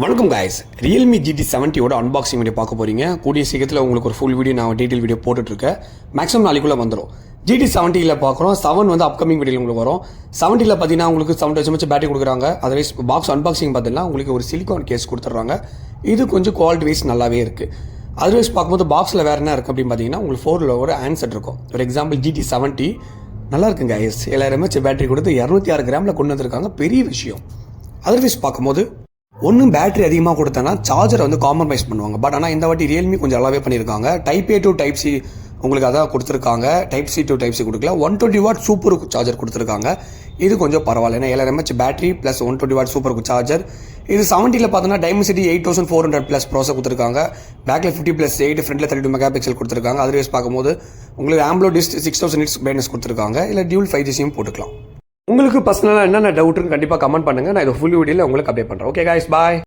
வணக்கம் guys, Realme GT70 unboxing video பார்க்க போகிறீங்க. கூடிய சீக்கிரத்தில் உங்களுக்கு ஒரு ஃபுல் வீடியோ நான் டீட்டெயில் வீடியோ போட்டுட்ருக்கேன். மேக்ஸிமம் நாளைக்குள்ளே வந்துடும். GT70 பார்க்குறோம். 7 வந்து அப்கமிங் வீடியோ உங்களுக்கு வரும். 70 பார்த்தீங்கன்னா உங்களுக்கு 7 மச்சு பேட்டரி கொடுக்குறாங்க. அதர்வைஸ் பாக்ஸ் அன்பாக்சிங் பார்த்தீங்கன்னா உங்களுக்கு ஒரு சிலிக்கான் கேஸ் கொடுத்துட்றாங்க. இது கொஞ்சம் குவாலிட்டி வைஸ் நல்லாவே இருக்குது. அதர்வைஸ் பார்க்கும்போது பாக்ஸில் வேறு என்ன இருக்குது அப்படின்னு பார்த்தீங்கன்னா உங்களுக்கு 4 ஒரு ஹேண்ட்செட் இருக்கும். ஒரு எக்ஸாம்பிள் GT70 நல்லா இருக்குங்க கைஸ். 7000 mAh பேட்டரி கொடுத்து 206 கிராமில் கொண்டு வந்திருக்காங்க. பெரிய விஷயம். அதர்வைஸ் பார்க்கும்போது ஒன்றும் பேட்டரி அதிகமாக கொடுத்தனா சார்ஜரை வந்து காம்ப்ரமைஸ் பண்ணுவாங்க. பட் ஆனால் இந்த வாட்டி ரியல்மி கொஞ்சம் நல்லாவே பண்ணியிருக்காங்க. Type A to type C உங்களுக்கு அதான் கொடுத்துருக்காங்க. Type C to type C கொடுக்கல. 120 வாட் சூப்பர் சார்ஜர் கொடுத்துருக்காங்க. இது கொஞ்சம் பரவாயில்ல. ஏன்னா 7000 mAh battery plus 120 what super charger. இது 70 பார்த்தோன்னா டைமென்சிட்டி 8400 ப்ளஸ் ப்ராசர் கொடுத்துருக்காங்க. பேக்கில் 50+8 ஃப்ரண்ட்டில் 32 மெகா பிக்சல் கொடுத்துருக்காங்க. அதர்வைஸ் பார்க்கும்போது உங்களுக்கு ஆம்ப்ளோ டிஸ்ட் 6000 nits பிரைட்னஸ் கொடுத்துருக்காங்க. இல்லை டியூல் 5G சிம் போட்டுக்கலாம். உங்களுக்கு பர்சனலாக என்னென்ன டவுட்டுன்னு கண்டிப்பாக கமெண்ட் பண்ணுங்கள். நான் இதை ஃபுல் வீடியோவில் உங்களுக்கு அப்டேட் பண்ணுறேன். ஓகே காய்ஸ், பாய்.